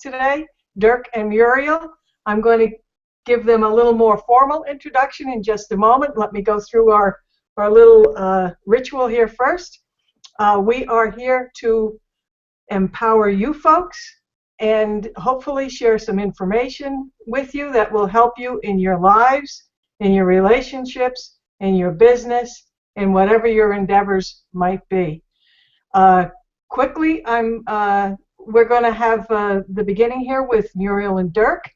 today, Dirk and Muriel. I'm going to give them a little more formal introduction in just a moment. Let me go through our little ritual here first. We are here to empower you folks and hopefully share some information with you that will help you in your lives, in your relationships, in your business, in whatever your endeavors might be. Quickly, we're going to have the beginning here with Muriel and Dirk,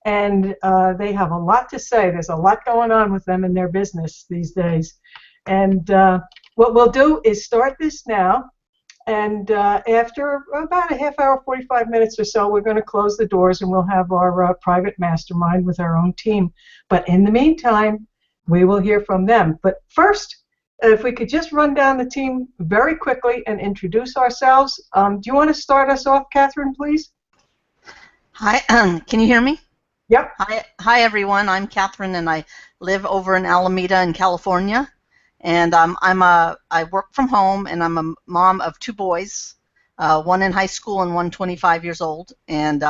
and they have a lot to say. There's a lot going on with them in their business these days. And what we'll do is start this now, and after about a half hour, 45 minutes or so, we're going to close the doors and we'll have our private mastermind with our own team. But in the meantime, we will hear from them. But first, if we could just run down the team very quickly and introduce ourselves. Do you want to start us off, Catherine, please? Hi, can you hear me? Yep. Hi everyone. I'm Catherine, and I live over in Alameda in California. And I work from home, and I'm a mom of 2 boys, one in high school and one 25 years old. And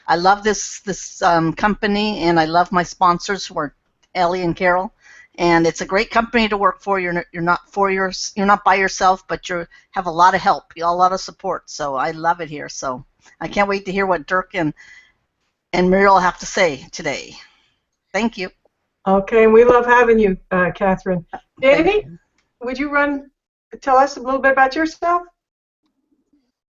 I love this company, and I love my sponsors, who are Ellie and Carol. And it's a great company to work for. You're not by yourself, but you have a lot of help, a lot of support. So I love it here. So I can't wait to hear what Dirk and Muriel have to say today. Thank you. Okay, and we love having you, Catherine. Danny, would you tell us a little bit about yourself?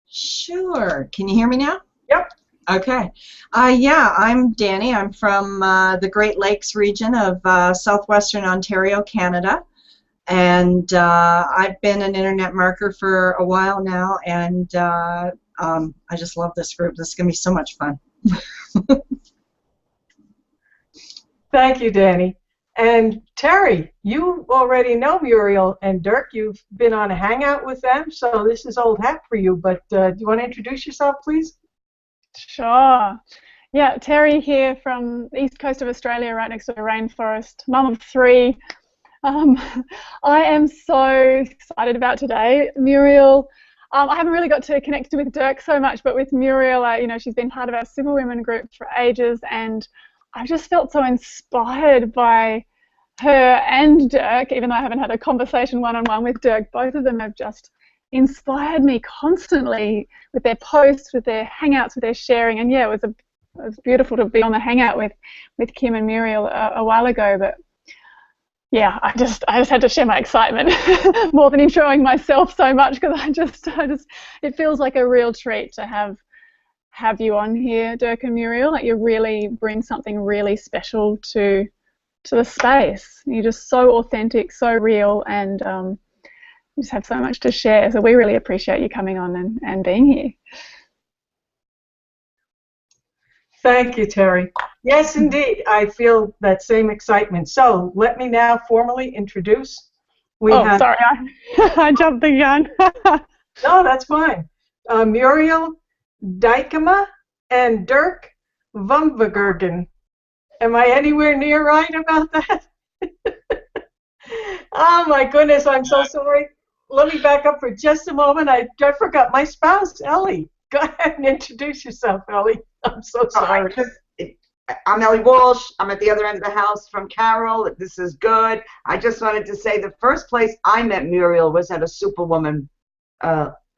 Sure. Can you hear me now? Yep. Okay. Yeah, I'm Danny. I'm from the Great Lakes region of southwestern Ontario, Canada. And I've been an internet marketer for a while now, and I just love this group. This is going to be so much fun. Thank you, Danny. And Terry, you already know Muriel and Dirk. You've been on a hangout with them, so this is old hat for you. But do you want to introduce yourself, please? Sure. Yeah, Terry here from the east coast of Australia, right next to the rainforest, mum of 3. I am so excited about today. Muriel, I haven't really got to connect with Dirk so much, but with Muriel, she's been part of our Superwomen group for ages, and I just felt so inspired by her and Dirk, even though I haven't had a conversation one-on-one with Dirk. Both of them have just inspired me constantly with their posts, with their hangouts, with their sharing. And yeah, it was beautiful to be on the hangout with Kim and Muriel a while ago. But yeah, I just had to share my excitement more than introing myself so much, because it feels like a real treat to have you on here, Dirk and Muriel. Like, you really bring something really special to the space. You're just so authentic, so real, and you just have so much to share. So we really appreciate you coming on and being here. Thank you, Terry. Yes, indeed. I feel that same excitement. So let me now formally introduce. Sorry, I jumped the gun. No, that's fine. Muriel Dykema and Dirk Vumvagergen. Am I anywhere near right about that? Oh my goodness, I'm so sorry. Let me back up for just a moment. I forgot my spouse, Ellie. Go ahead and introduce yourself, Ellie. I'm so sorry. I'm Ellie Walsh. I'm at the other end of the house from Carol. This is good. I just wanted to say the first place I met Muriel was at a Superwoman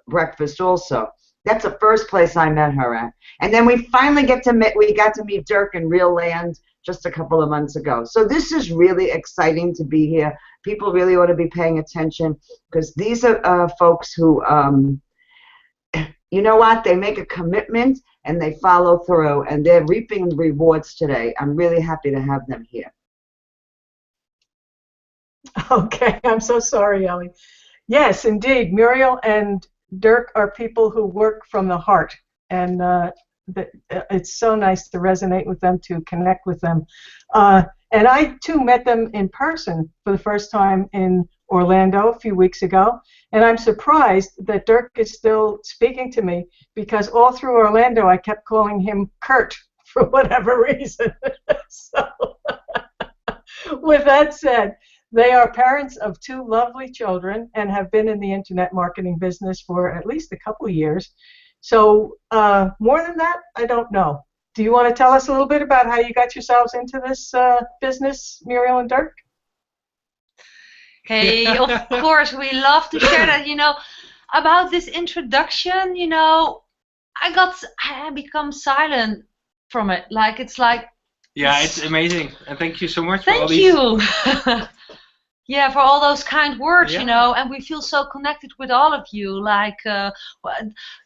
breakfast also. That's the first place I met her at. And then we finally got to meet Dirk in real land just a couple of months ago. So this is really exciting to be here. People really ought to be paying attention, because these are folks who, you know what, they make a commitment and they follow through, and they're reaping the rewards today. I'm really happy to have them here. Okay, I'm so sorry, Ellie. Yes, indeed, Muriel and Dirk are people who work from the heart, and it's so nice to resonate with them, to connect with them. And I, too, met them in person for the first time in Orlando a few weeks ago, and I'm surprised that Dirk is still speaking to me, because all through Orlando I kept calling him Kurt for whatever reason. So, with that said, they are parents of 2 lovely children and have been in the internet marketing business for at least a couple of years. So more than that, I don't know. Do you want to tell us a little bit about how you got yourselves into this business, Muriel and Dirk? Hey, of course, we love to share that. About this introduction, I become silent from it. Like it's like. Yeah, it's amazing, and thank you so much for all Thank these. you. Yeah, for all those kind words, Yeah. and we feel so connected with all of you. Like,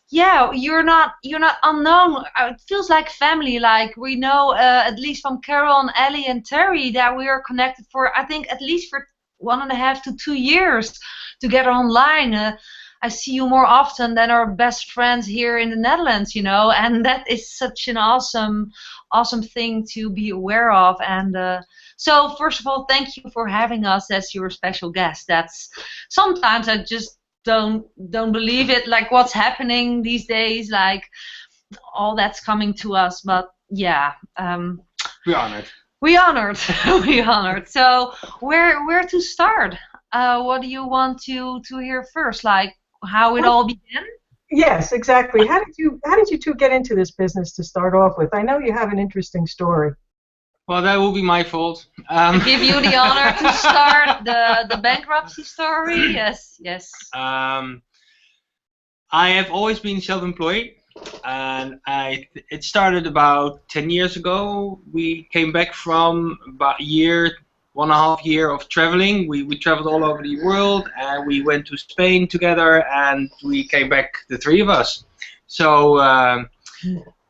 yeah, you're not unknown. It feels like family. Like we know, at least from Carol and Ellie and Terry, that we are connected for, I think, at least for 1.5 to 2 years together online. I see you more often than our best friends here in the Netherlands, and that is such an awesome thing to be aware of. And so, first of all, thank you for having us as your special guest. That's sometimes I just don't believe it, like what's happening these days, like all that's coming to us. But yeah, We're honored. we honored, we honored. So where to start? What do you want to hear first? Like how it all began? Yes, exactly. How did you two get into this business to start off with? I know you have an interesting story. Well, that will be my fault. I give you the honor to start the bankruptcy story. Yes. I have always been self-employed, and it started about 10 years ago. We came back from about 1.5 year of traveling. We traveled all over the world, and we went to Spain together, and we came back, the three of us. So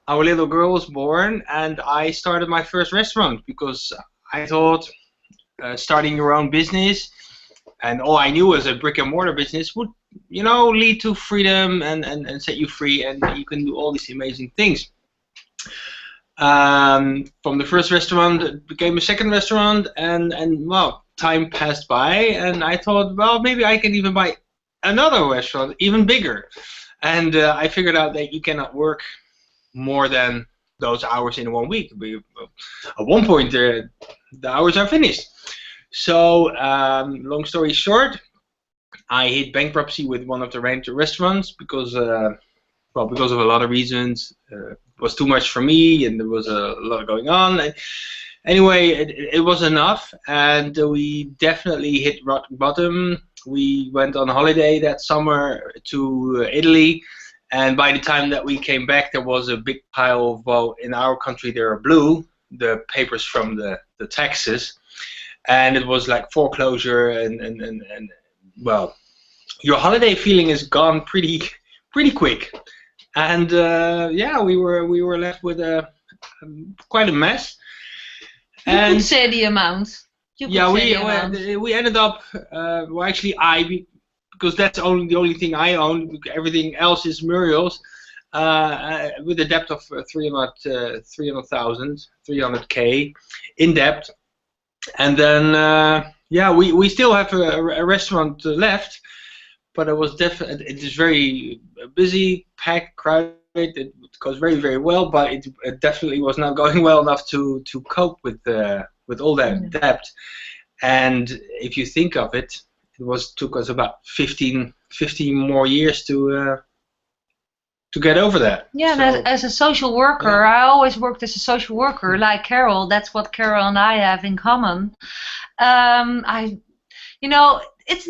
our little girl was born, and I started my first restaurant because I thought starting your own business, and all I knew was a brick and mortar business, would lead to freedom and set you free, and you can do all these amazing things. From the first restaurant, it became a second restaurant, and well, time passed by, and I thought, well, maybe I can even buy another restaurant, even bigger. And I figured out that you cannot work more than those hours in 1 week. At one point, the hours are finished. So, long story short, I hit bankruptcy with one of the restaurants because of a lot of reasons. It was too much for me, and there was a lot going on. And anyway, it was enough, and we definitely hit rock bottom. We went on holiday that summer to Italy, and by the time that we came back, there was a big pile of, well, in our country they are blue, the papers from the taxes, and it was like foreclosure, and well, your holiday feeling is gone pretty quick. And yeah, we were left with quite a mess. You could say the amount. We ended up. Well, actually, because that's the only thing I own. Everything else is Muriel's. With a debt of 300,000 in debt, and then yeah, we still have a restaurant left. But it was definitely, it is very busy, packed, crowded. It goes very, very well, but it definitely was not going well enough to cope with all that debt. And if you think of it, took us about 15 more years to get over that. Yeah, so, as a social worker, I always worked as a social worker, like Carol. That's what Carol and I have in common. It's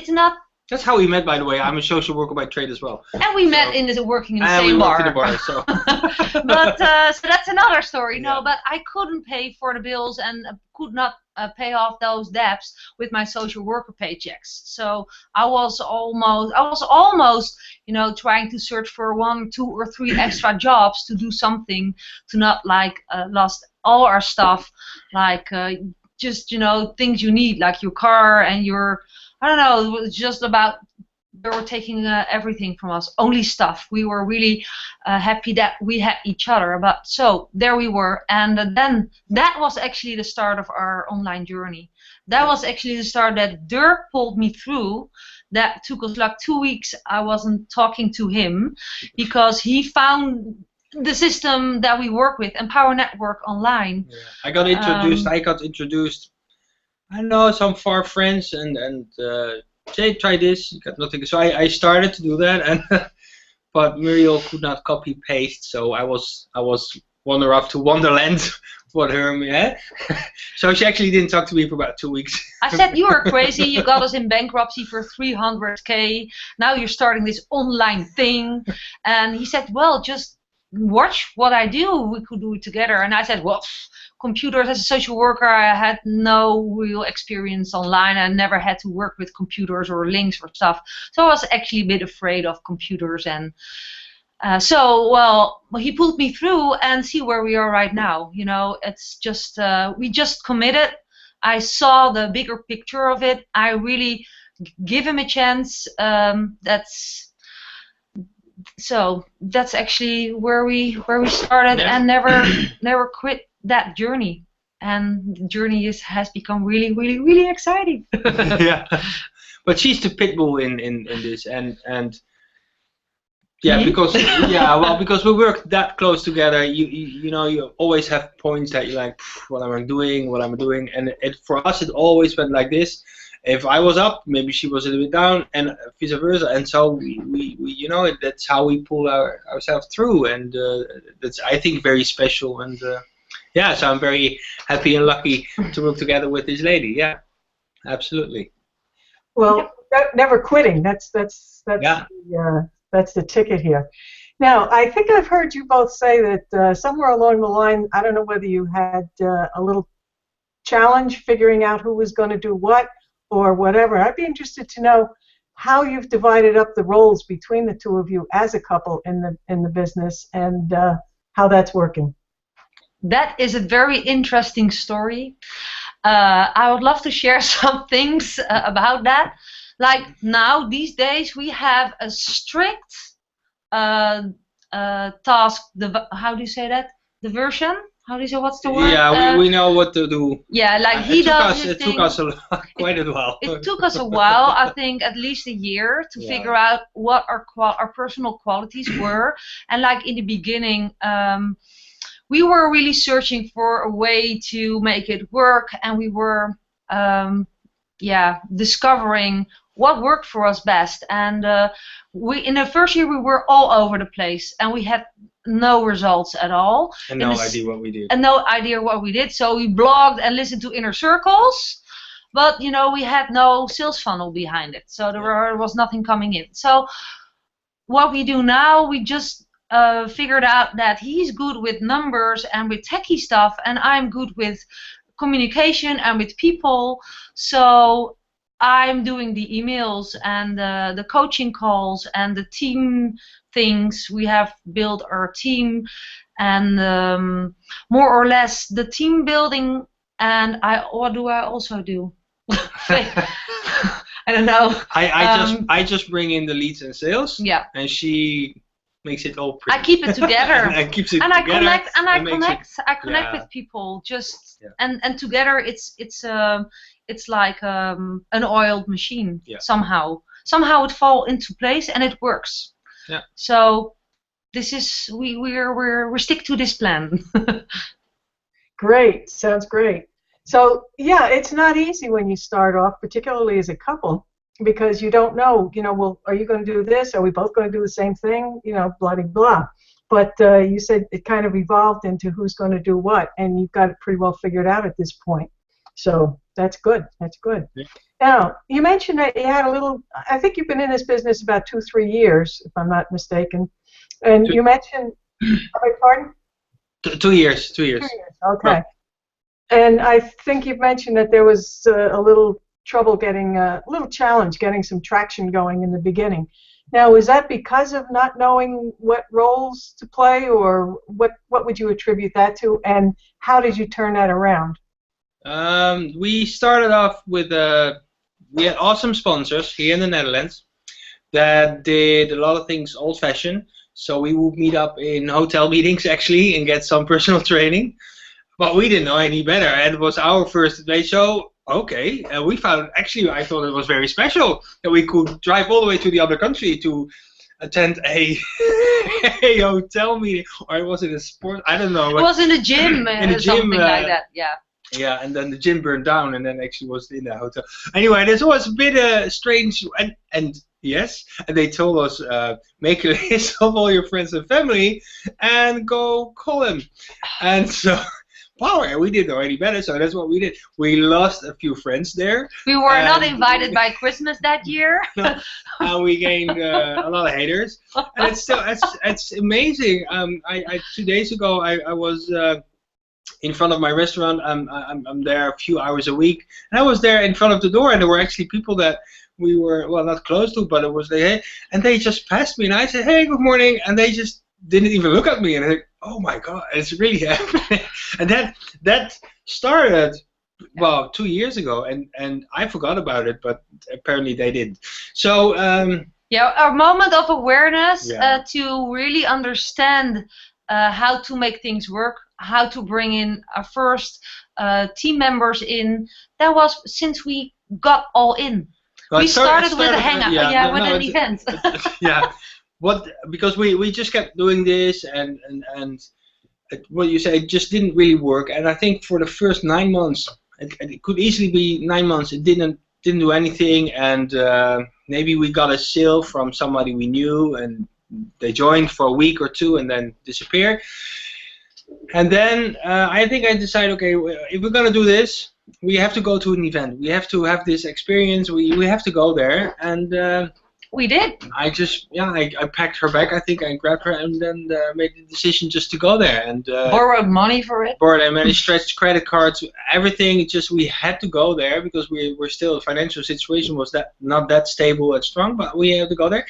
not. That's how we met, by the way. I'm a social worker by trade as well. And we met working in the same bar. In the bar, so. But so that's another story. No, but I couldn't pay for the bills and could not pay off those debts with my social worker paychecks. So I was almost, trying to search for 1, 2, or 3 extra jobs to do something to not lost all our stuff, just things you need, like your car and your. I don't know, it was just about, they were taking everything from us, only stuff. We were really happy that we had each other. But so there we were, and then that was actually the start of our online journey. That was actually the start that Dirk pulled me through. That took us like 2 weeks. I wasn't talking to him because he found the system that we work with, Empower Network Online. Yeah. I got introduced. I know some far friends, and say, try this. You got nothing. So I started to do that, and but Muriel could not copy paste, so I was wander off to Wonderland for her. Yeah. So she actually didn't talk to me for about 2 weeks. I said, you are crazy. You got us in bankruptcy for 300K. Now you're starting this online thing. And he said, well, just watch what I do. We could do it together. And I said, well, computers, as a social worker, I had no real experience online. I never had to work with computers or links or stuff. So I was actually a bit afraid of computers. And well, he pulled me through, and see where we are right now. You know, it's just, we just committed. I saw the bigger picture of it. I really give him a chance. That's actually where we started, and never quit that journey. And the journey has become really, really, really exciting. Yeah, but she's the pit bull in this, and yeah, because because we work that close together, you know, you always have points that you're like, what am I doing, and for us it always went like this. If I was up, maybe she was a little bit down, and vice versa, and so we you know, that's how we pull ourselves through, and that's, I think, very special, and yeah, so I'm very happy and lucky to work together with this lady. Yeah, absolutely. Well, never quitting. That's the ticket here. Now, I think I've heard you both say that somewhere along the line, I don't know whether you had a little challenge figuring out who was going to do what or whatever. I'd be interested to know how you've divided up the roles between the two of you as a couple in the business, and how that's working. That is a very interesting story. I would love to share some things about that. Like now, these days, we have a strict task. How do you say that? Diversion? How do you say? What's the word? Yeah, we know what to do. Yeah, like he does. It took us quite a while. It took us a while. I think at least a year to figure out what our personal qualities were. And like in the beginning, we were really searching for a way to make it work, and we were discovering what worked for us best. And in the first year we were all over the place, and we had no results at all. And no idea what we did. And no idea what we did. So we blogged and listened to inner circles, but you know, we had no sales funnel behind it. So there was nothing coming in. So what we do now, we just figured out that he's good with numbers and with techie stuff, and I'm good with communication and with people. So I'm doing the emails and the coaching calls and the team things. We have built our team, and more or less the team building. And what do I also do? I don't know. I just bring in the leads and sales. Yeah. And she makes it all pretty. I keep it together. And keeps it and together. I connect with people. Just and together it's like an oiled machine. Yeah. Somehow it falls into place and it works. Yeah. So this is we stick to this plan. Great. Sounds great. So yeah, it's not easy when you start off, particularly as a couple, because you don't know, well, are you going to do this? Are we both going to do the same thing? Blah, blah, blah. But you said it kind of evolved into who's going to do what, and you've got it pretty well figured out at this point. So that's good. That's good. Yeah. Now, you mentioned that you had I think you've been in this business about 2-3 years, if I'm not mistaken. And you mentioned, I beg pardon? 2 years. 2 years. 2 years, okay. Oh. And I think you've mentioned that there was a little trouble a little challenge getting some traction going in the beginning. Now, is that because of not knowing what roles to play, or what would you attribute that to, and how did you turn that around? We started off with we had awesome sponsors here in the Netherlands that did a lot of things old-fashioned. So we would meet up in hotel meetings actually and get some personal training. But we didn't know any better, and it was our first day show. Okay, and we found, actually, I thought it was very special that we could drive all the way to the other country to attend a hotel meeting, or was it a sport? I don't know. It was in the gym, something like that. Yeah. Yeah, and then the gym burned down, and then actually was in the hotel. Anyway, this was a bit strange, and Yes, and they told us, make a list of all your friends and family and go call them. And so, wow, we did already better, so that's what we did. We lost a few friends there. We were not invited by Christmas that year. And we gained a lot of haters. And it's amazing. 2 days ago, I was in front of my restaurant. I'm there a few hours a week, and I was there in front of the door, and there were actually people that we were, well, not close to, but it was hey, and they just passed me, and I said, hey, good morning, and they just didn't even look at me, and I think, oh my God, it's really happening. And that started, well, 2 years ago, and I forgot about it, but apparently they did. So yeah, a moment of awareness to really understand how to make things work, how to bring in our first team members in. That was since we got all in. Well, we started with a hangout, with an event. Yeah, because we just kept doing this, and what you say, it just didn't really work. And I think for the first 9 months, it could easily be 9 months. It didn't do anything, and maybe we got a sale from somebody we knew, and they joined for a week or two and then disappeared. And then I think I decided, okay, if we're gonna do this, we have to go to an event. We have to have this experience. We have to go there, and we did. I just, I packed her bag, I think, and grabbed her, and then made the decision just to go there. And borrowed money for it. Borrowed many stretched credit cards, everything. Just we had to go there because we were still, the financial situation was not that stable and strong, but we had to go there.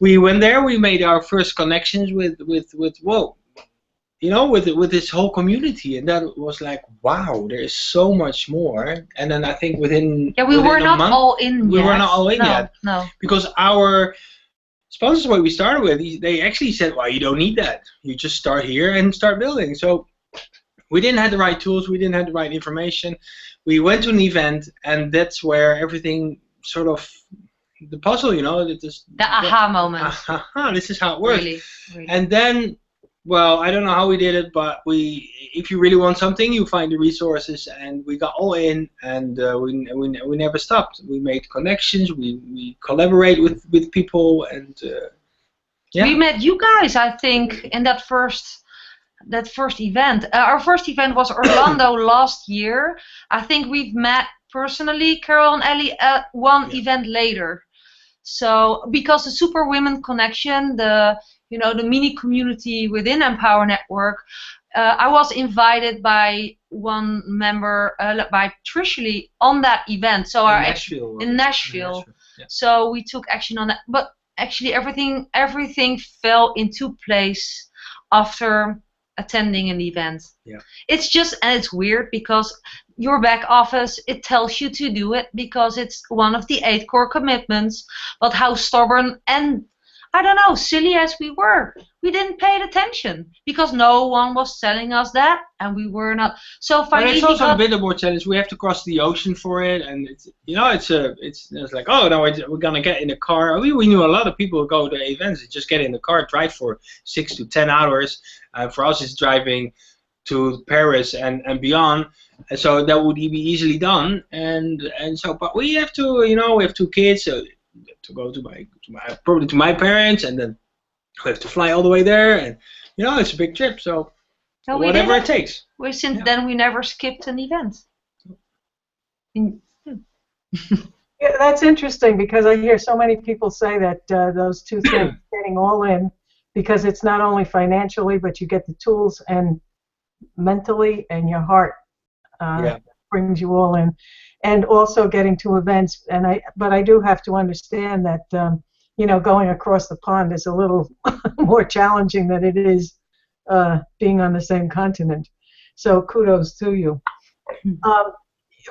We went there. We made our first connections with whoa. With this whole community, and that was like, wow, there is so much more. And then I think within we were not all in yet. We were not all in yet. No. Because our sponsors, what we started with, they actually said, well, you don't need that. You just start here and start building. So we didn't have the right tools. We didn't have the right information. We went to an event, and that's where everything sort of, the puzzle, the aha moment. This is how it works. Really. And then, well, I don't know how we did it, but if you really want something, you find the resources, and we got all in, and we never stopped. We made connections, we collaborate with people, and we met you guys, I think, in that first event. Our first event was Orlando last year. I think we've met personally, Carol and Ellie, at one event later. So because the Super Women Connection, the mini community within Empower Network, I was invited by one member, by Trish Lee, on that event. So in Nashville. Yeah. So we took action on that. But actually everything fell into place after attending an event. Yeah. It's just, and it's weird because your back office, it tells you to do it because it's one of the 8 core commitments, but how stubborn and, I don't know, silly as we were, we didn't pay attention because no one was telling us that, and we were not. So finally, but it's also a bit more challenge. We have to cross the ocean for it, and it's like, oh no, we're gonna get in a car. We knew a lot of people who go to events, just get in the car, drive for 6 to 10 hours. For us, it's driving to Paris and beyond. And so that would be easily done. And so, but we have to, we have 2 kids. So to go to my parents, and then we have to fly all the way there, and it's a big trip, so whatever it takes. Since then we never skipped an event. Yeah, that's interesting because I hear so many people say that those 2 things, getting all in, because it's not only financially, but you get the tools and mentally, and your heart brings you all in. And also getting to events, but I do have to understand that going across the pond is a little more challenging than it is being on the same continent. So kudos to you.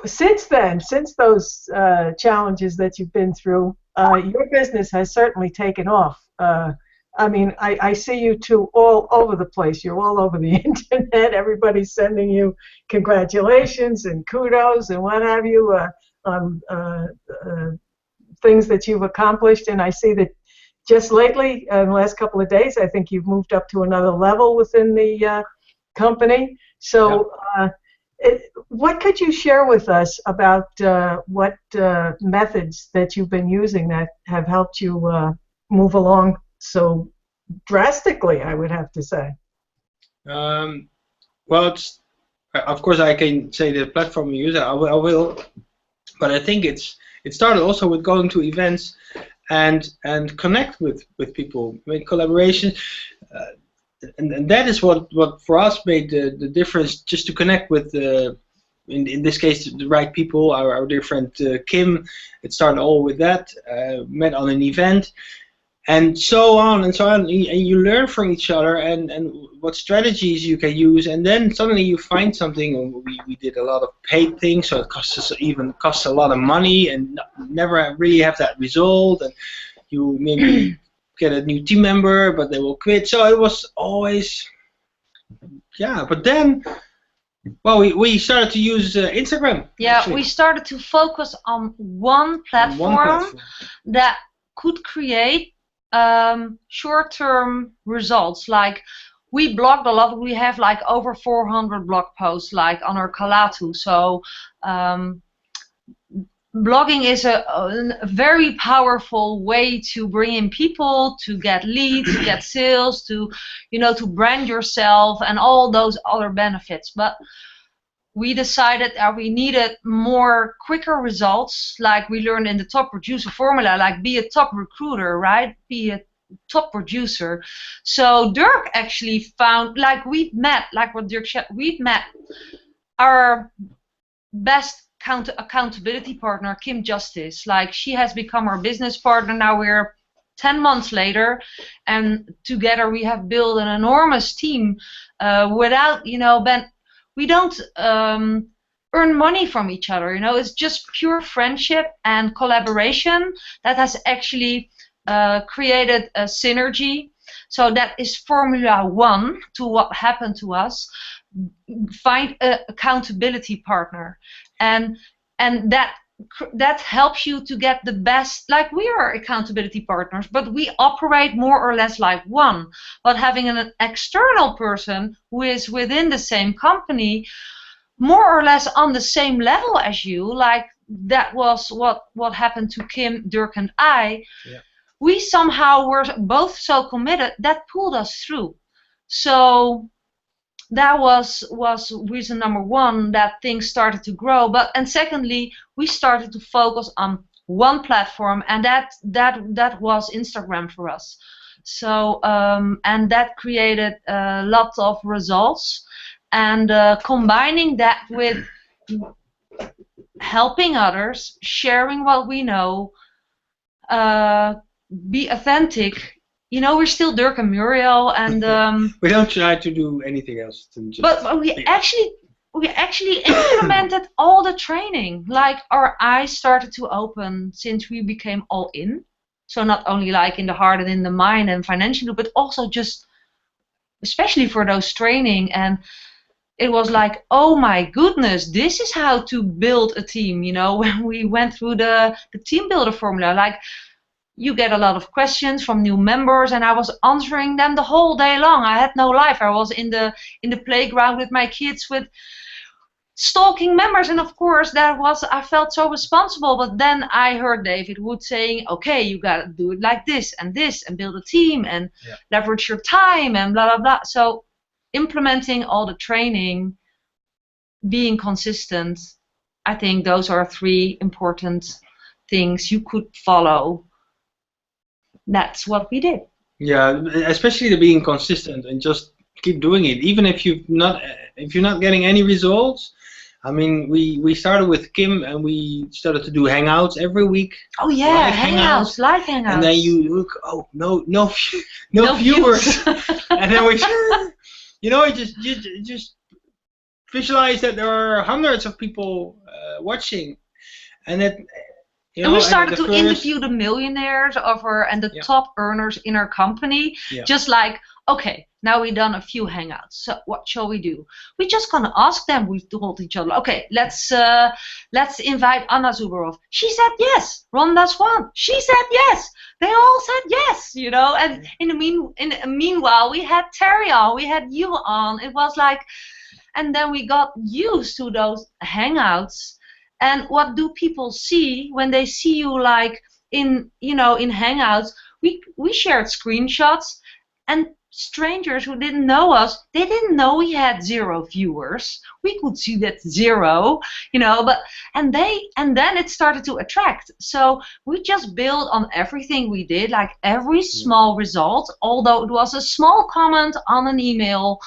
Since then, since those challenges that you've been through, your business has certainly taken off. I mean, I see you 2 all over the place. You're all over the internet. Everybody's sending you congratulations and kudos and what have you on things that you've accomplished. And I see that just lately, in the last couple of days, I think you've moved up to another level within the company. So What could you share with us about what methods that you've been using that have helped you move along so drastically, I would have to say? Well, of course I can say the platform we use. I will, but I think it started also with going to events and connect with people, make collaborations. And that is what for us made the difference, just to connect with in this case the right people, our dear friend Kim. It started all with that, met on an event, and so on and so on. And you learn from each other and what strategies you can use, and then suddenly you find something. We did a lot of paid things, so it costs a lot of money and never really have that result, and you maybe get a new team member, but they will quit. So it was always, yeah. But then, well, we started to use Instagram. Yeah, actually. we started to focus on one platform that could create short-term results. Like, we blogged a lot. We have like over 400 blog posts like on our Kalatu. So blogging is a very powerful way to bring in people, to get leads, to get sales, to to brand yourself and all those other benefits. But we decided that we needed more quicker results, like we learned in the top producer formula, like be a top recruiter, right? Be a top producer. So Dirk actually found, like we've met, like what Dirk said, we've met our best accountability partner, Kim Justice. Like, she has become our business partner. Now we're 10 months later, and together we have built an enormous team without, we don't earn money from each other. It's just pure friendship and collaboration that has actually created a synergy. So that is Formula 1 to what happened to us. Find an accountability partner, and that helps you to get the best. Like, we are accountability partners, but we operate more or less like one. But having an external person who is within the same company, more or less on the same level as you, like that was what happened to Kim, Dirk, and I. Yeah. We somehow were both so committed that pulled us through. So that was reason number one, that things started to grow. And secondly, we started to focus on one platform, and that was Instagram for us. So and that created lots of results, and combining that with helping others, sharing what we know, be authentic. We're still Dirk and Muriel, and we don't try to do anything else than just. But we actually implemented all the training. Like, our eyes started to open since we became all in. So not only like in the heart and in the mind and financially, but also just especially for those training. And it was like, oh my goodness, this is how to build a team. When we went through the team builder formula, like, you get a lot of questions from new members, and I was answering them the whole day long. I had no life. I was in the playground with my kids, with stalking members, and of course I felt so responsible. But then I heard David Wood saying, okay, you gotta do it like this, and build a team, and leverage your time, and blah blah blah. So implementing all the training, being consistent, I think those are 3 important things you could follow. That's what we did. Yeah, especially the being consistent and just keep doing it, even if you're not getting any results. I mean, we started with Kim, and we started to do hangouts every week. Oh yeah, live hangouts. And then you look, oh no viewers, and then we, just visualize that there are hundreds of people watching, and that. And we started to interview the millionaires and the top earners in our company. Yeah. Just like, okay, now we've done a few hangouts. So what shall we do? We're just gonna ask them. We told each other, okay, let's invite Anna Zuberov. She said yes. Rhonda Swan. She said yes. They all said yes. And in the meanwhile, we had Terry on, we had you on. It was like, and then we got used to those hangouts. And what do people see when they see you like in hangouts? We shared screenshots, and strangers who didn't know us, they didn't know we had 0 viewers. We could see that 0, but and then it started to attract. So we just built on everything we did, like every small result, although it was a small comment on an email,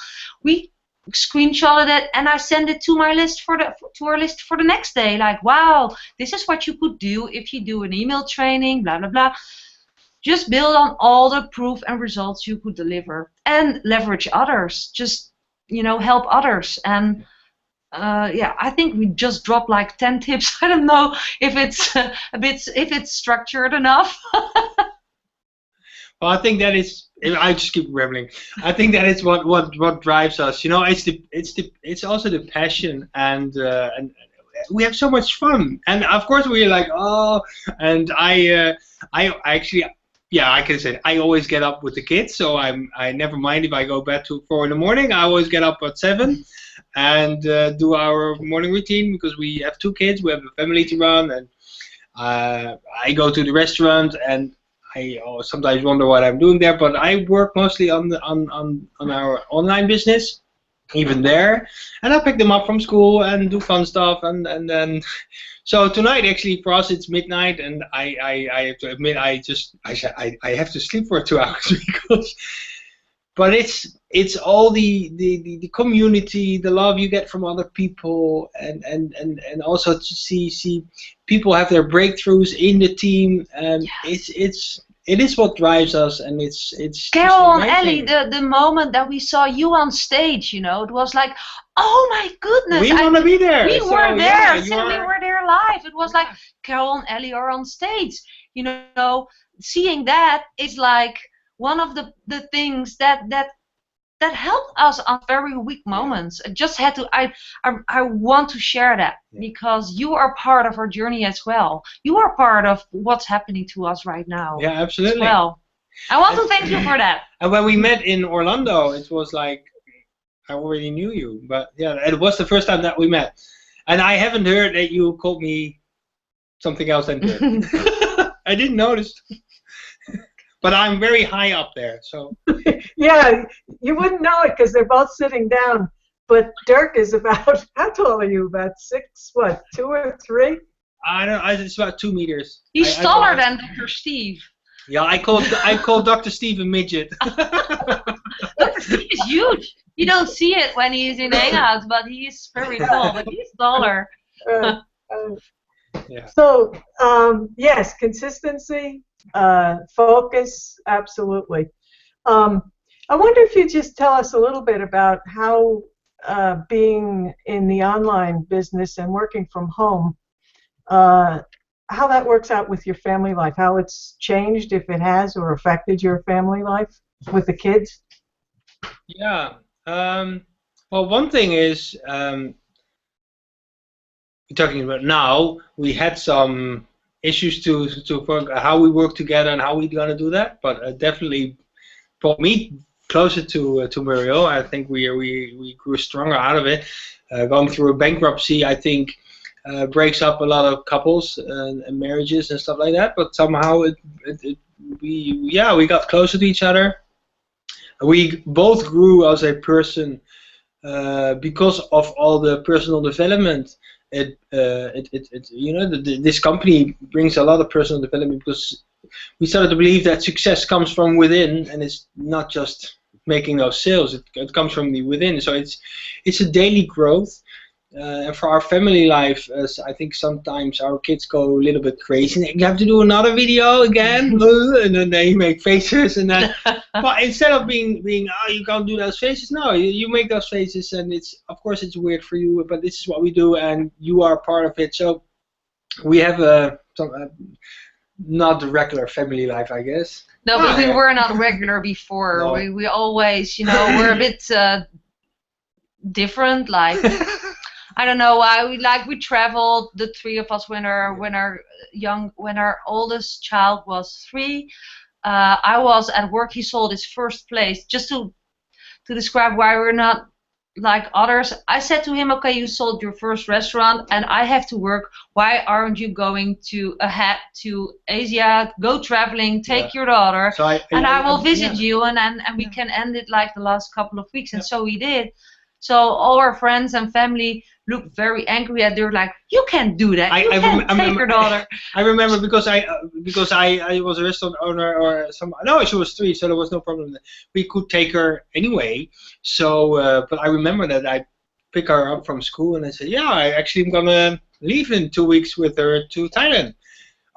we screenshotted it and I sent it to our list for the next day. Like, wow, this is what you could do if you do an email training, blah blah blah. Just build on all the proof and results you could deliver, and leverage others. Just help others. And I think we just dropped like 10 tips. I don't know if it's if it's structured enough. Well, I think that is. I just keep rambling. I think that is what drives us. It's also the passion, and we have so much fun. And of course we're like, oh, and I actually. Yeah, I can say it. I always get up with the kids, so I never mind if I go bed to 4 in the morning. I always get up at 7 and do our morning routine, because we have 2 kids, we have a family to run, and I go to the restaurant, and I sometimes wonder what I'm doing there. But I work mostly on our online business, even there, and I pick them up from school and do fun stuff, and then. So tonight, actually, for us, it's midnight, and I have to admit, I have to sleep for 2 hours because. But it's all the community, the love you get from other people, and also to see people have their breakthroughs in the team, and it is what drives us, and it's Carol and Ellie, the moment that we saw you on stage, it was like, oh my goodness, we want to be there. We were there, we were there live. It was like Carol and Ellie are on stage. Seeing that is like one of the things that helped us on very weak moments. I just had to. I want to share that because you are part of our journey as well. You are part of what's happening to us right now. Yeah, absolutely. As well, I want to thank you for that. And when we met in Orlando, it was like I already knew you, but yeah, it was the first time that we met. And I haven't heard that you called me something else than Dirk. I didn't notice. But I'm very high up there, so. Yeah, you wouldn't know it because they're both sitting down. But Dirk is about, how tall are you? About 6, 2 or 3? I don't know. It's about 2 meters. He's taller than Dr. Steve. Yeah, I call Dr. Steve a midget. Dr. Steve is huge. You don't see it when he's in Hangouts, but he's very tall. But he's taller. Yeah. So yes, consistency. Focus, absolutely. I wonder if you'd just tell us a little bit about how being in the online business and working from home, how that works out with your family life, how it's changed, if it has, or affected your family life with the kids. Yeah. Well, one thing is, we're talking about now, we had some issues to how we work together and how we're gonna do that, but definitely brought me closer to Muriel. I think we grew stronger out of it. Going through a bankruptcy, I think, breaks up a lot of couples and marriages and stuff like that. But somehow we got closer to each other. We both grew as a person because of all the personal development. This company brings a lot of personal development because we started to believe that success comes from within, and it's not just making those sales. It comes from the within. So it's a daily growth. And for our family life, I think sometimes our kids go a little bit crazy. You have to do another video again, and then they make faces, and then. But instead of being, oh, you can't do those faces. No, you make those faces, and of course it's weird for you, but this is what we do, and you are part of it. So we have not the regular family life, I guess. No, but we were not regular before. No. We always, we're a bit different, like. I don't know why we traveled, the 3 of us, when our oldest child was 3. I was at work. He sold his first place. Just to describe why we're not like others. I said to him, okay, you sold your first restaurant and I have to work. Why aren't you going ahead to Asia, go traveling, take your daughter, So I will visit yeah. you, and we can end it like the last couple of weeks. And so we did. So all our friends and family looked very angry at her, like, you can't do that. You can't take your daughter. I remember because I was a restaurant owner or some. No, she was 3, so there was no problem. We could take her anyway. So, but I remember that I picked her up from school and I said, yeah, I actually am gonna leave in 2 weeks with her to Thailand.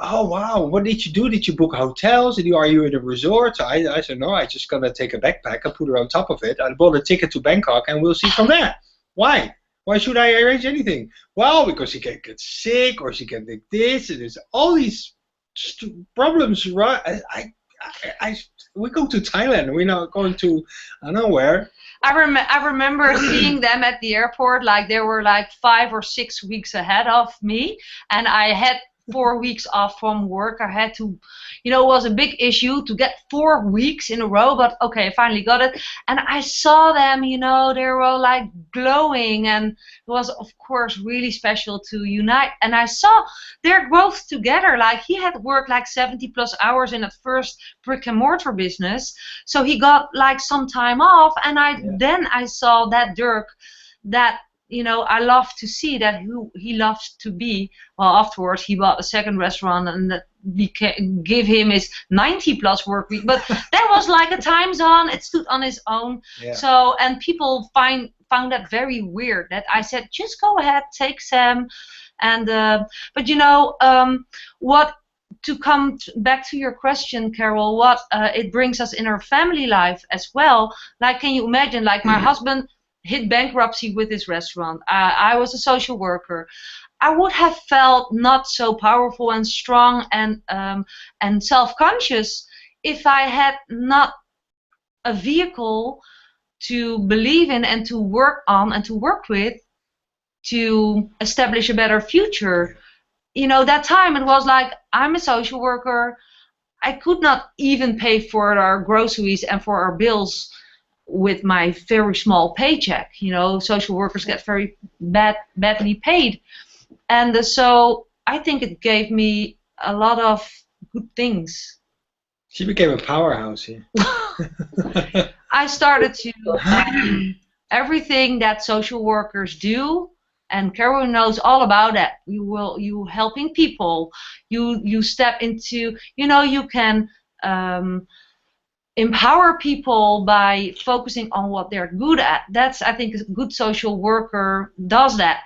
Oh wow! What did you do? Did you book hotels? Are you in a resort? So I said no. I just gonna take a backpack and put her on top of it. I bought a ticket to Bangkok and we'll see from there. Why? Why should I arrange anything? Well, because she can get sick or she can take this and there's all these problems. Right? We go to Thailand. We're not going to I don't know where. I remember seeing them at the airport. Like they were like 5 or 6 weeks ahead of me, and I had 4 weeks off from work. I had to, it was a big issue to get 4 weeks in a row, but okay, I finally got it. And I saw them, they were like glowing, and it was of course really special to unite. And I saw their growth together. Like he had worked like 70+ hours in that first brick and mortar business, so he got like some time off. And then I saw that Dirk, that I love to see that who he loves to be. Well, afterwards he bought a second restaurant, and that gave him his 90+ work week. But that was like a time zone. It stood on its own. Yeah. So, and people found that very weird. That I said, just go ahead, take Sam. And but what? To come back to your question, Carol, what it brings us in our family life as well. Like, can you imagine? Like my husband hit bankruptcy with his restaurant. I was a social worker. I would have felt not so powerful and strong and self-conscious if I had not a vehicle to believe in and to work on and to work with to establish a better future. That time it was like, I'm a social worker. I could not even pay for our groceries and for our bills with my very small paycheck. Social workers get very badly paid. And so I think it gave me a lot of good things. She became a powerhouse here. I started to everything that social workers do, and Carol knows all about that. You helping people. You step into, you can empower people by focusing on what they're good at. That's, I think, a good social worker does that.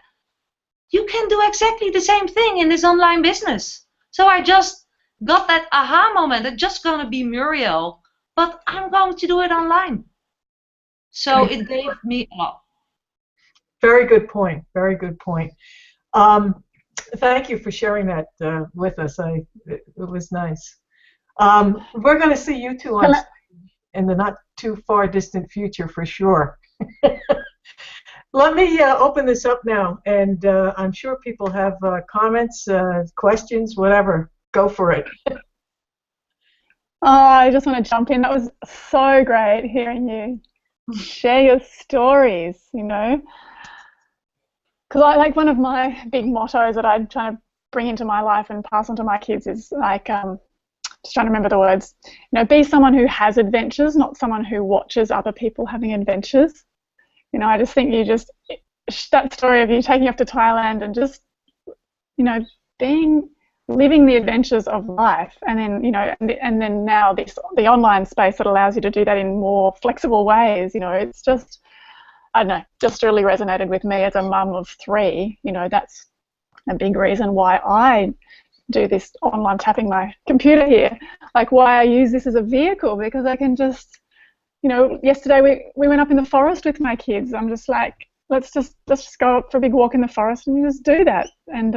You can do exactly the same thing in this online business. So I just got that aha moment. It's just going to be Muriel, but I'm going to do it online. So it gave me a lot. Very good point. Very good point. Thank you for sharing that with us. It was nice. We're going to see you two on in the not too far distant future for sure. Let me open this up now, and I'm sure people have comments, questions, whatever. Go for it. I just want to jump in. That was so great hearing you share your stories, because like one of my big mottos that I'm trying to bring into my life and pass on to my kids is like, just trying to remember the words, be someone who has adventures, not someone who watches other people having adventures. I just think that story of you taking off to Thailand and just, living the adventures of life, and then, and then now the online space that allows you to do that in more flexible ways, it's just, I don't know, just really resonated with me as a mum of 3. That's a big reason why I do this online, tapping my computer here, like why I use this as a vehicle, because I can just, yesterday we went up in the forest with my kids. I'm just like, let's just go up for a big walk in the forest and just do that. And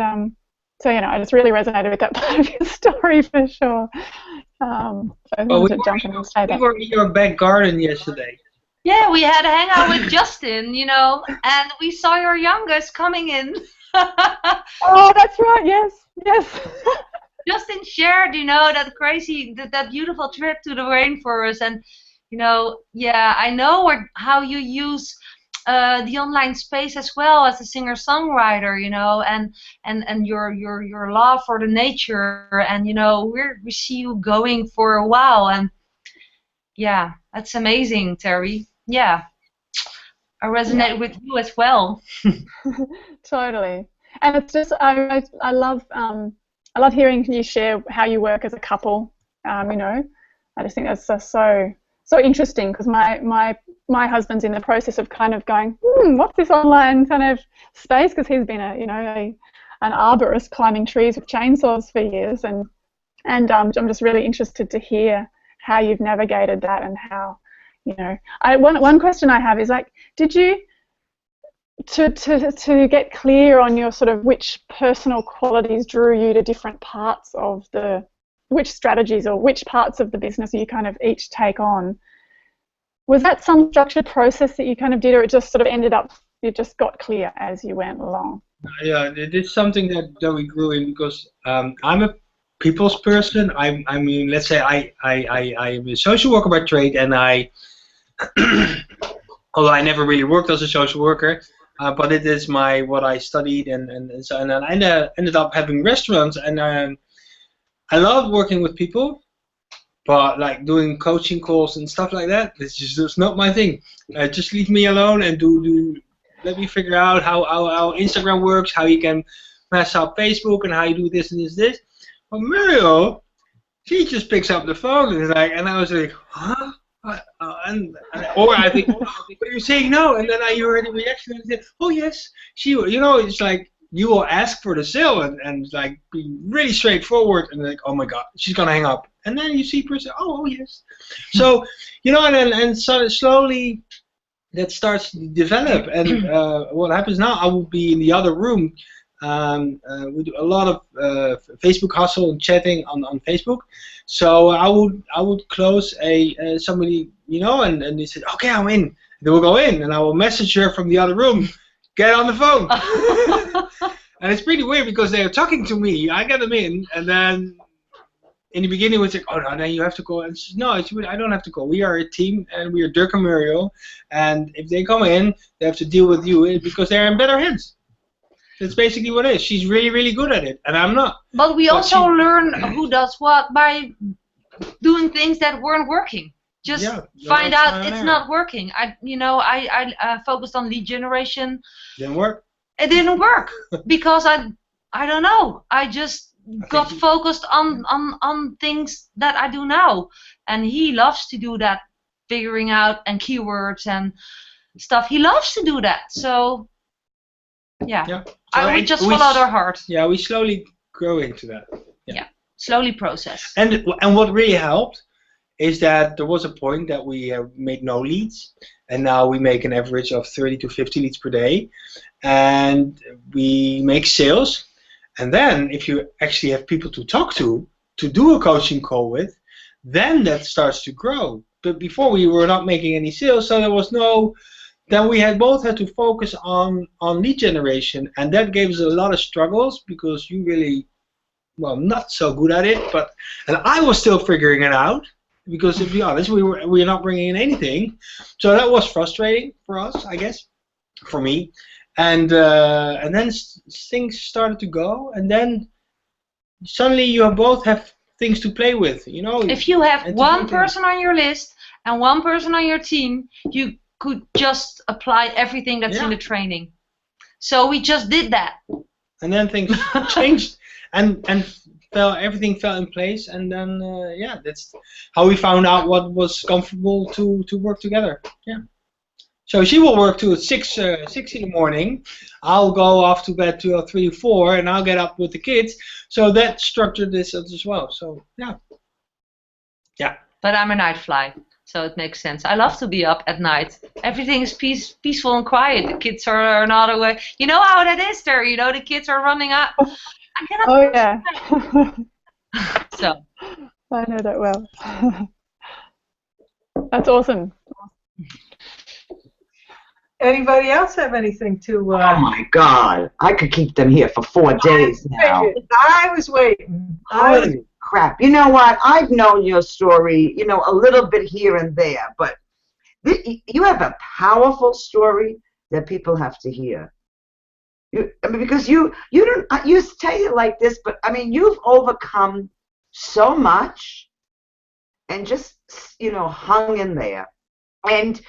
so I just really resonated with that part of your story for sure. So I wanted to jump in and say that. We were in your back garden yesterday. Yeah, we had a hangout with Justin, and we saw your youngest coming in. Oh, that's right. Yes. Justin shared, that beautiful trip to the rainforest, and I know how you use the online space as well as a singer-songwriter, you know, and your love for the nature, and you know, we see you going for a while, and yeah, that's amazing, Terry. Yeah, I resonate with you as well. Totally. And it's just I love hearing you share how you work as a couple. You know, I just think that's so interesting, because my husband's in the process of kind of going, what's this online kind of space? Because he's been an arborist climbing trees with chainsaws for years, and I'm just really interested to hear how you've navigated that, and how, you know, one question I have is, like, did you to get clear on your sort of which personal qualities drew you to different parts of which strategies or which parts of the business you kind of each take on? Was that some structured process that you kind of did, or it just sort of ended up, you just got clear as you went along? Yeah, it is something that we grew in, because I'm a people's person. I mean, let's say I'm a social worker by trade, and although I never really worked as a social worker, but it is what I studied, and I ended up having restaurants, and I love working with people, but like doing coaching calls and stuff like that, it's just not my thing. Just leave me alone and let me figure out how Instagram works, how you can mess up Facebook, and how you do this and this. But Muriel, she just picks up the phone and is like, and I was like, huh? Or I think, but you're saying no, and then I heard the reaction and said, oh yes, she will. You know, it's like you will ask for the sale and like be really straightforward, and like, oh my god, she's gonna hang up, and then you see person, oh yes. So you know, and so slowly that starts to develop, and what happens now, I will be in the other room. We do a lot of Facebook hustle and chatting on Facebook. So I would close somebody, you know, and they said, okay, I'm in. They will go in, and I will message her from the other room, get on the phone. And it's pretty weird, because they are talking to me. I get them in, and then in the beginning it was like, oh no, then you have to call. And she said, no, I don't have to call. We are a team, and we are Dirk and Muriel. And if they come in, they have to deal with you because they're in better hands. That's basically what it is. She's really, really good at it, and I'm not. But we also learn who does what by doing things that weren't working. Just find out it's not working. I focused on lead generation. Didn't work. It didn't work because I don't know. I just got focused on things that I do now, and he loves to do that, figuring out and keywords and stuff. He loves to do that. So yeah. So we just followed our heart. Yeah, we slowly grow into that. Yeah, slowly process. And what really helped is that there was a point that we made no leads, and now we make an average of 30 to 50 leads per day, and we make sales. And then if you actually have people to talk to do a coaching call with, then that starts to grow. But before we were not making any sales, so there was no. Then we both had to focus on lead generation, and that gave us a lot of struggles because you really, well, not so good at it. And I was still figuring it out because, to be honest, we were not bringing in anything, so that was frustrating for us, I guess, for me. And then things started to go, and then suddenly you both have things to play with, you know. If you have one person on your list and one person on your team, you could just apply everything that's in the training. So we just did that. And then things changed, and everything fell in place, and then that's how we found out what was comfortable to work together. Yeah. So she will work till 6 in the morning. I'll go off to bed till 3 or 4, and I'll get up with the kids. So that structured this as well. So yeah. But I'm a night fly. So it makes sense. I love to be up at night. Everything is peaceful and quiet. The kids are not away. You know how that is there. You know, the kids are running up. I cannot. Oh yeah. So. I know that well. That's awesome. Anybody else have anything to? Oh my God! I could keep them here for 4 days now. I was waiting. Holy crap! You know what? I've known your story, you know, a little bit here and there, but you have a powerful story, that people have to hear. I mean, because you don't, you say it like this, but I mean, you've overcome so much and just, hung in there. And,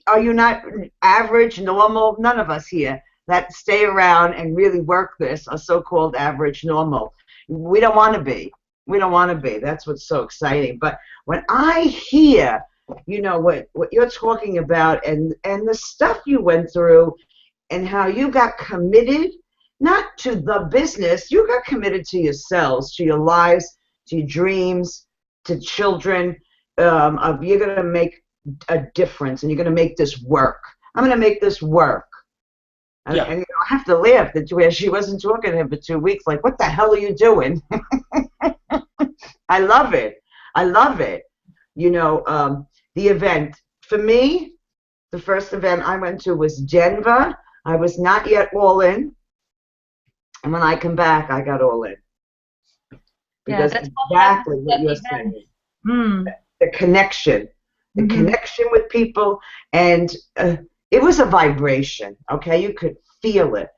are you not average, normal? None of us here that stay around and really work this are so-called average, normal. We don't want to be. We don't want to be. That's what's so exciting. But when I hear, what you're talking about and the stuff you went through and how you got committed, not to the business, you got committed to yourselves, to your lives, to your dreams, to children, of you're going to make a difference and you're going to make this work. I'm going to make this work. And, Yeah. and I have to laugh that she wasn't talking to him for 2 weeks. Like, what the hell are you doing? I love it. I love it. The event. For me, the first event I went to was Denver. I was not yet all in. And when I come back, I got all in. Because that's exactly what you're event. saying. The connection. The connection with people. And it was a vibration, okay? You could feel it.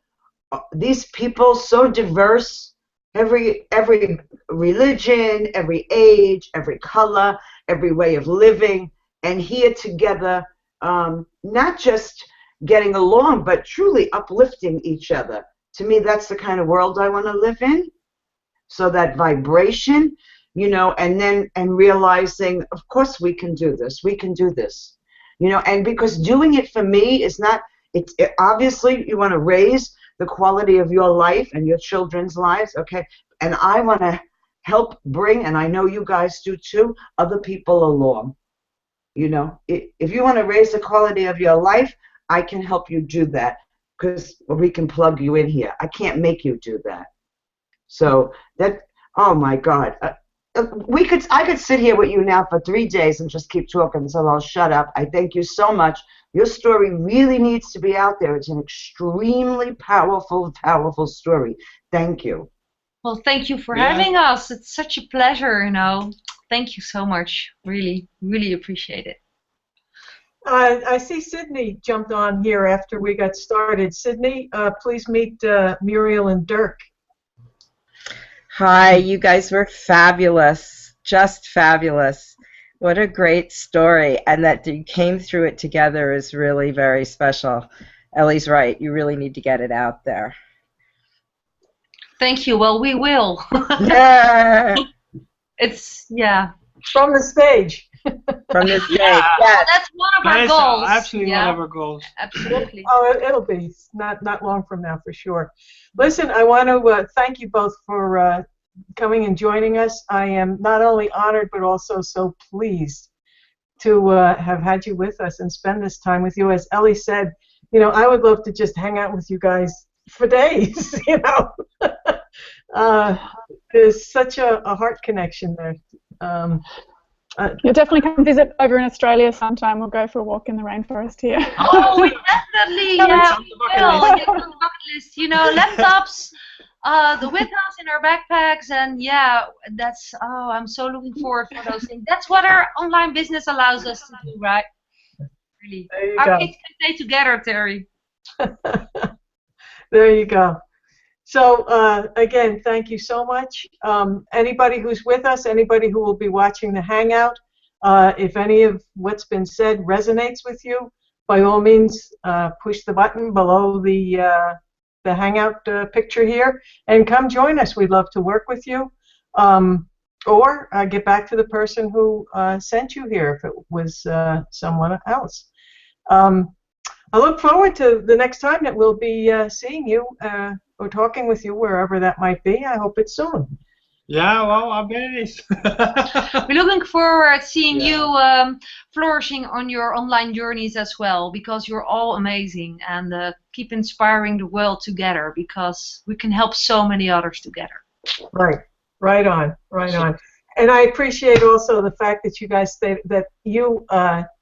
These people, so diverse, every religion, every age, every color, every way of living, and here together, not just getting along, but truly uplifting each other. To me, that's the kind of world I want to live in. So that vibration, and realizing, of course we can do this. We can do this. And because doing it for me is not, obviously you want to raise the quality of your life and your children's lives, okay? And I want to help bring, and I know you guys do too, other people along. If you want to raise the quality of your life, I can help you do that because we can plug you in here. I can't make you do that. So that, oh my God. I could sit here with you now for 3 days and just keep talking, so I'll shut up. I thank you so much. Your story really needs to be out there. It's an extremely powerful, powerful story. Thank you. Well, thank you for having us. It's such a pleasure, Thank you so much. Really, really appreciate it. I see Sydney jumped on here after we got started. Sydney, please meet Muriel and Dirk. Hi, you guys were fabulous, just fabulous. What a great story, and that you came through it together is really very special. Ellie's right, you really need to get it out there. Thank you. Well, we will. Yeah. From the stage. From the stage, Yeah. yes. Well, that's one of our goals. Absolutely one of our goals. Absolutely. Oh, it'll be not long from now for sure. Listen, I want to thank you both for coming and joining us. I am not only honored but also so pleased to have had you with us and spend this time with you. As Ellie said, I would love to just hang out with you guys for days. There's such a heart connection there. You'll definitely come visit over in Australia sometime. We'll go for a walk in the rainforest here. Oh, we definitely, we will. Get on the bucket list. Laptops with us in our backpacks, and I'm so looking forward for those things. That's what our online business allows us to do, right? Really. There you our go. kids can stay together, Terry. There you go. So again, thank you so much. Anybody who's with us, anybody who will be watching the Hangout, if any of what's been said resonates with you, by all means, push the button below the Hangout picture here and come join us. We'd love to work with you. Or get back to the person who sent you here if it was someone else. I look forward to the next time that we'll be seeing you or talking with you wherever that might be. I hope it's soon. Yeah, well, I bet it is. We're looking forward to seeing you flourishing on your online journeys as well, because you're all amazing, and keep inspiring the world together, because we can help so many others together. Right on. And I appreciate also the fact that you guys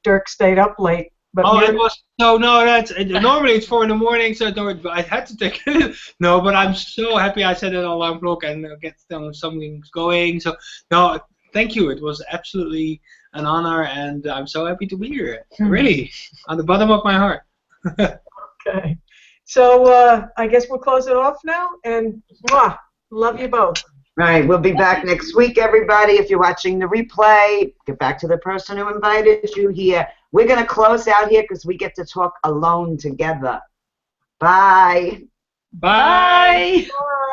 Dirk, stayed up late. But it was that's normally it's 4 in the morning, so I had to take it. No, but I'm so happy I set an alarm clock and get something going. So no, thank you. It was absolutely an honor, and I'm so happy to be here. Really, on the bottom of my heart. Okay. So I guess we'll close it off now. And mwah, love you both. Right, we'll be back next week, everybody. If you're watching the replay, get back to the person who invited you here. We're going to close out here because we get to talk alone together. Bye. Bye. Bye. Bye.